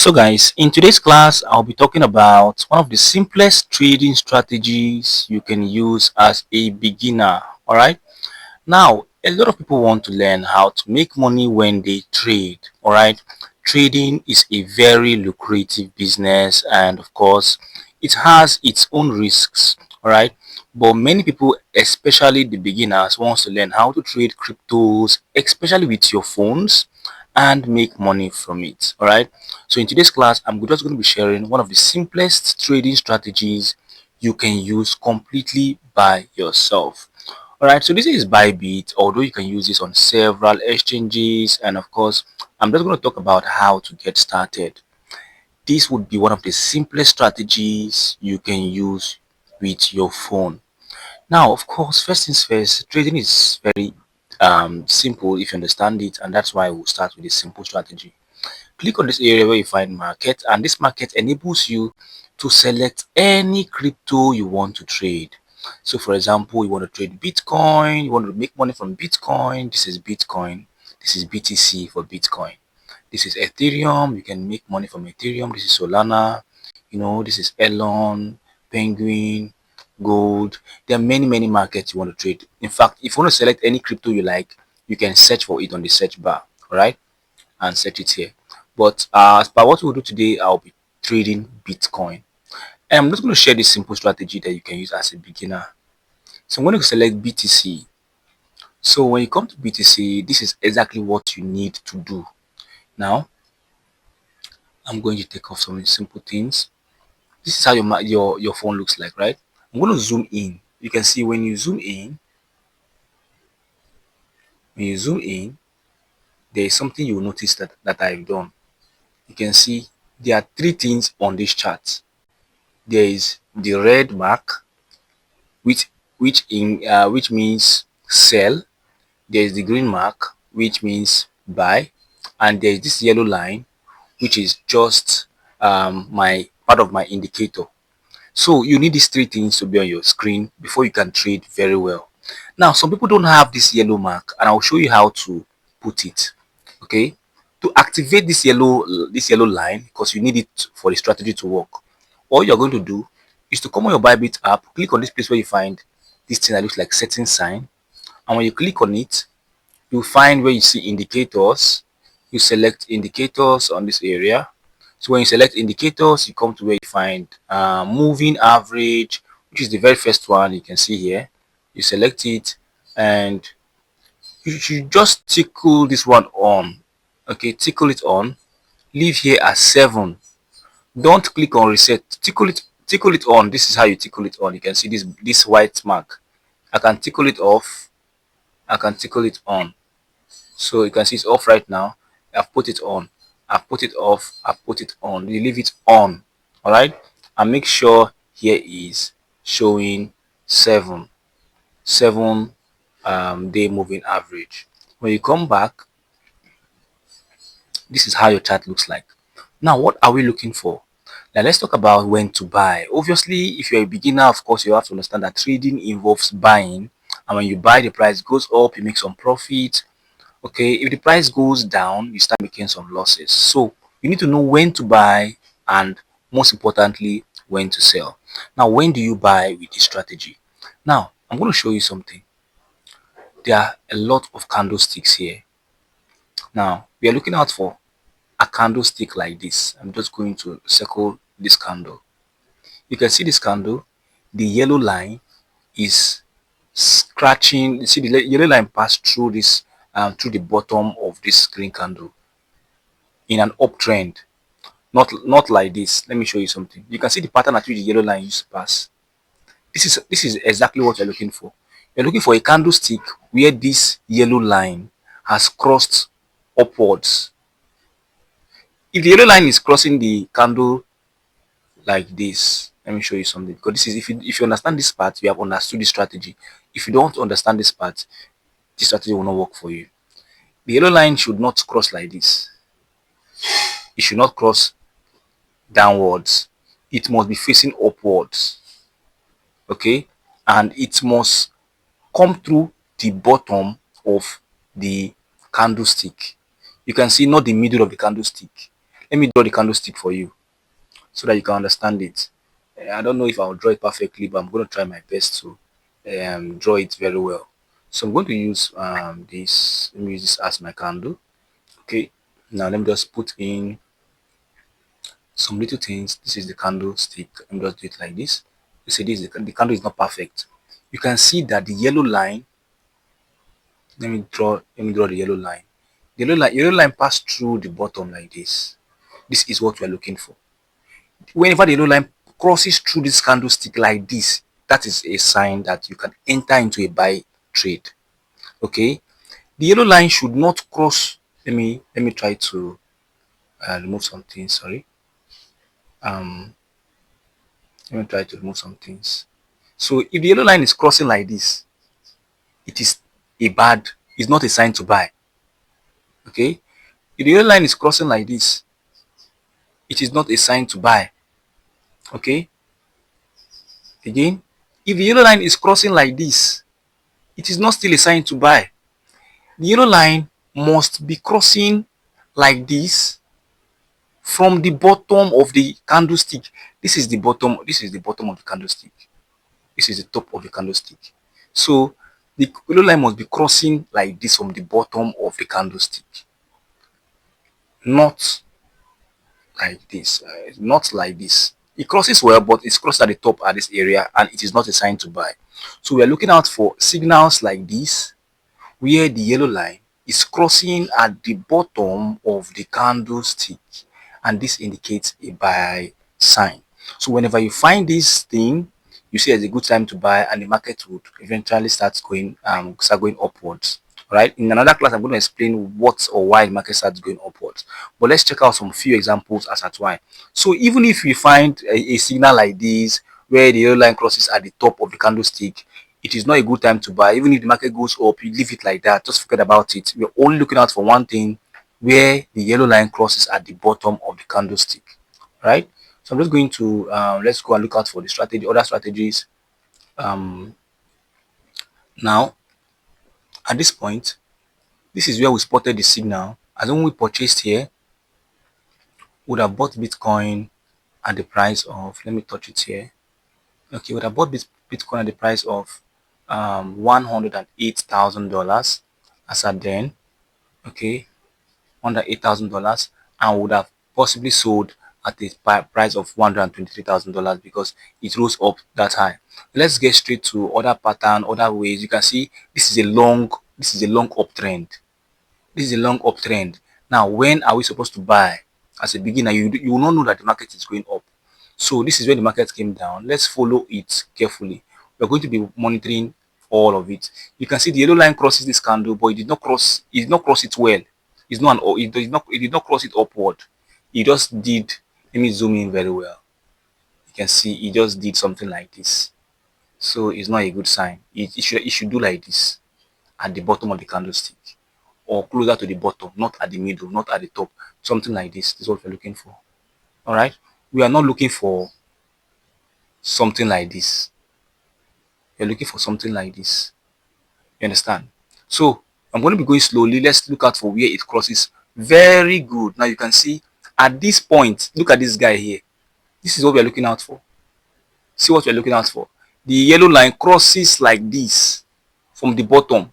So guys, in today's class, I'll be talking about one of the simplest trading strategies you can use as a beginner. All right. Now, a lot of people want to learn how to make money when they trade. All right. Trading is a very lucrative business, and of course, it has its own risks. All right. But many people, especially the beginners, wants to learn how to trade cryptos, especially with your phones, and make money from it. All right. So in today's class, I'm just going to be sharing one of the simplest trading strategies you can use completely by yourself. All right, so this is Bybit, although you can use this on several exchanges, and of course, I'm just going to talk about how to get started. This would be one of the simplest strategies you can use with your phone. Now, of course, first things first, trading is very simple if you understand it, and that's why we'll start with a simple strategy. Click on this area where you find market, and this market enables you to select any crypto you want to trade. So for example, you want to trade Bitcoin, you want to make money from Bitcoin. This is Bitcoin. This is BTC for Bitcoin. This is Ethereum. You can make money from Ethereum. This is Solana. This is Elon, Penguin, Gold. There are many markets you want to trade. In fact, if you want to select any crypto you like, you can search for it on the search bar. All right, and set it here. But as per what we'll do today, I'll be trading Bitcoin. And I'm just going to share this simple strategy that you can use as a beginner. So I'm going to select BTC. So when you come to BTC, this is exactly what you need to do. Now, I'm going to take off some simple things. This is how your phone looks like, right? I'm going to zoom in. You can see when you zoom in, there is something you will notice that I've done. You can see there are three things on this chart. There is the red mark, which means sell. There is the green mark, which means buy, and there is this yellow line, which is just my part of my indicator. So you need these three things to be on your screen before you can trade very well. Now, some people don't have this yellow mark, and I'll show you how to put it. Okay, to activate this yellow line, because you need it for the strategy to work. All you're going to do is to come on your Bybit app, click on this place where you find this thing that looks like setting sign, and when you click on it, you'll find where you see indicators. You select indicators on this area. So when you select indicators, you come to where you find moving average, which is the very first one you can see here. You select it, and you should just tickle this one on. Okay, tickle it on, leave here at 7. Don't click on reset, tickle it on. This is how you tickle it on. You can see this white mark. I can tickle it off, I can tickle it on. So you can see it's off right now. I've put it on, I've put it off, I've put it on. You leave it on. All right, and make sure here is showing 7 day moving average. When you come back, this is how your chart looks like. Now, what are we looking for? Now, let's talk about when to buy. Obviously, if you're a beginner, of course, you have to understand that trading involves buying. And when you buy, the price goes up, you make some profit. Okay, if the price goes down, you start making some losses. So you need to know when to buy, and most importantly, when to sell. Now, when do you buy with this strategy? Now, I'm going to show you something. There are a lot of candlesticks here. Now, we are looking out for a candlestick like this. I'm just going to circle this candle. You can see this candle. The yellow line is scratching. You see the yellow line pass through this through the bottom of this green candle in an uptrend. Not like this. Let me show you something. You can see the pattern at which the yellow line used to pass. This is exactly what you're looking for. You're looking for a candlestick where this yellow line has crossed upwards. If the yellow line is crossing the candle like this, let me show you something, because this is, if you understand this part, you have understood the strategy. If you don't understand this part, this strategy will not work for you. The yellow line should not cross like this. It should not cross downwards. It must be facing upwards. Okay, and it must come through the bottom of the candlestick. You can see, not the middle of the candlestick. Let me draw the candlestick for you so that you can understand it. I don't know if I'll draw it perfectly, but I'm going to try my best to draw it very well. So I'm going to use this. Let me use this as my candle. Okay. Now let me just put in some little things. This is the candlestick. Let me just do it like this. You see, this is the candle is not perfect. You can see that the yellow line. Let me draw the yellow line. The yellow line passed through the bottom like this. This is what we are looking for. Whenever the yellow line crosses through this candlestick like this, that is a sign that you can enter into a buy trade. Okay, the yellow line should not cross. Let me try to remove something. Sorry. Um, let me try to remove some things. So if the yellow line is crossing like this, it is a bad. It's not a sign to buy. Okay, if the yellow line is crossing like this, it is not a sign to buy. Okay, again, if the yellow line is crossing like this, it is not still a sign to buy. The yellow line must be crossing like this from the bottom of the candlestick. This is the bottom of the candlestick. This is the top of the candlestick. So the yellow line must be crossing like this from the bottom of the candlestick, not like this. Not like this. It crosses well, but it's crossed at the top at this area, and it is not a sign to buy. So we are looking out for signals like this, where the yellow line is crossing at the bottom of the candlestick, and this indicates a buy sign. So whenever you find this thing, you see it's a good time to buy, and the market would eventually start going upwards. Right. In another class, I'm going to explain what or why the market starts going upwards. But let's check out some few examples as at why. So even if we find a signal like this, where the yellow line crosses at the top of the candlestick, it is not a good time to buy. Even if the market goes up, you leave it like that. Just forget about it. We're only looking out for one thing, where the yellow line crosses at the bottom of the candlestick. Right. So I'm just going to let's go and look out for the other strategies. Um, Now at this point, this is where we spotted the signal. As when we purchased here, would have bought Bitcoin at the price of, let me touch it here. Okay, would have bought Bitcoin at the price of $108,000 as at then. Okay, under $8,000, and would have possibly sold at the price of $123,000 because it rose up that high. Let's get straight to other pattern, other ways. You can see this is a long uptrend. This is a long uptrend. Now, when are we supposed to buy? As a beginner, you will not know that the market is going up. So this is where the market came down. Let's follow it carefully. We're going to be monitoring all of it. You can see the yellow line crosses this candle, but it did not cross it well. It's not an, it did not cross it upward. It just did. Let me zoom in very well. You can see it just did something like this. So it's not a good sign. It should do like this at the bottom of the candlestick, or closer to the bottom, not at the middle, not at the top. Something like this. This is what we're looking for. All right. We are not looking for something like this. You're looking for something like this. You understand? So I'm going to be going slowly. Let's look out for where it crosses. Very good. Now you can see at this point, look at this guy here. This is what we're looking out for. See what we're looking out for. The yellow line crosses like this from the bottom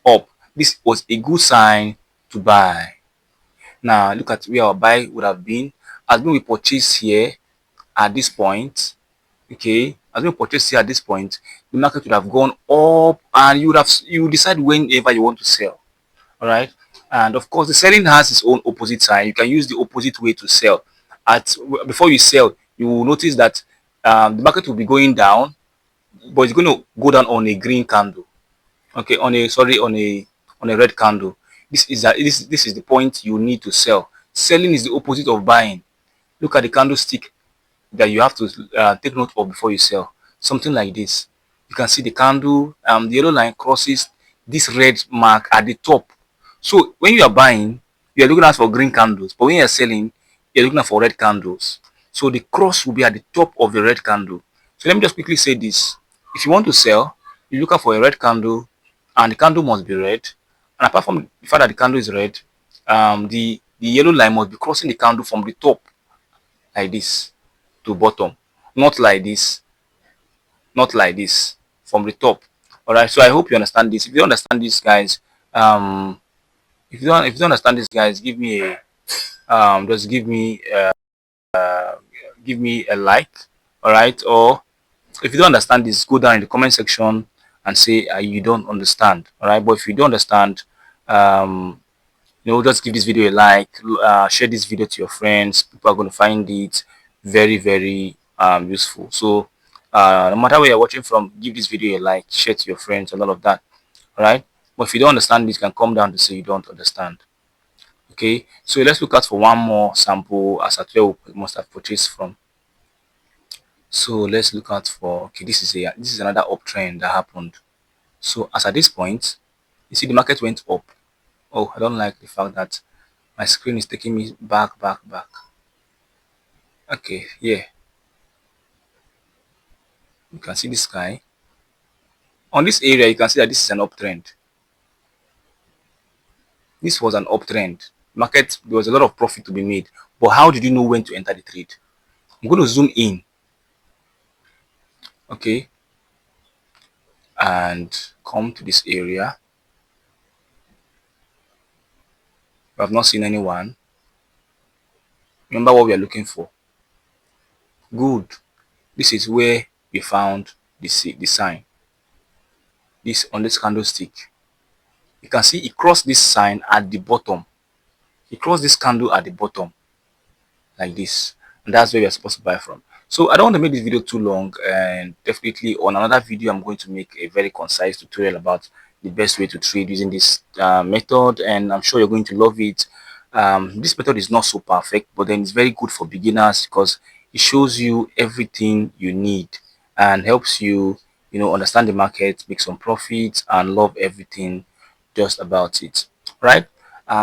up. This was a good sign to buy. Now look at where our buy would have been. As when we purchase here at this point, okay, as we purchase here at this point, the market would have gone up, and you decide whenever you want to sell. All right, and of course the selling has its own opposite side. You can use the opposite way to sell. Before you sell, you will notice that the market will be going down, but it's going to go down on a green candle. Okay, on a red candle. This is the point you need to sell. Selling is the opposite of buying. Look at the candlestick that you have to take note of before you sell. Something like this. You can see the candle, the yellow line crosses this red mark at the top. So when you are buying, you are looking out for green candles, but when you are selling, you're looking out for red candles. So the cross will be at the top of the red candle. So let me just quickly say this. If you want to sell, you look out for a red candle, and the candle must be red. And apart from the fact that the candle is red, the the yellow line must be crossing the candle from the top like this to bottom, not like this, not like this, from the top. All right, so I hope you understand this. If you don't understand this, guys, um if you don't understand this, guys, give me a just give me a like. All right, or if you don't understand this, go down in the comment section and say you don't understand. All right, but if you don't understand, um just give this video a like, share this video to your friends. People are going to find it very, very useful. So no matter where you're watching from, give this video a like, share to your friends, and all of that. All right, but if you don't understand this, you can come down to say you don't understand. Okay, so let's look out for one more sample as at where we must have purchased from. So let's look out for, okay, this is another uptrend that happened. So as at this point, you see the market went up. Oh, I don't like the fact that my screen is taking me back. Okay, yeah, you can see this guy on this area. You can see that this is an uptrend. This was an uptrend market. There was a lot of profit to be made, but how did you know when to enter the trade? I'm going to zoom in, okay, and come to this area. We have not seen anyone. Remember what we are looking for. Good. This is where we found the sign. This on this candlestick. You can see it crossed this sign at the bottom. It crossed this candle at the bottom like this, and that's where we are supposed to buy from. So I don't want to make this video too long, and definitely on another video I'm going to make a very concise tutorial about the best way to trade using this method, and I'm sure you're going to love it. This method is not so perfect, but then it's very good for beginners because it shows you everything you need and helps you, understand the market, make some profits, and love everything just about it, right?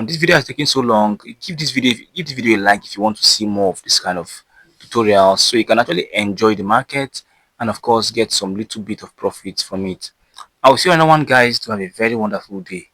This video has taken so long. Give this video a like if you want to see more of this kind of tutorials, so you can actually enjoy the market and of course get some little bit of profits from it. I will see you on another one, guys. To have a very wonderful day.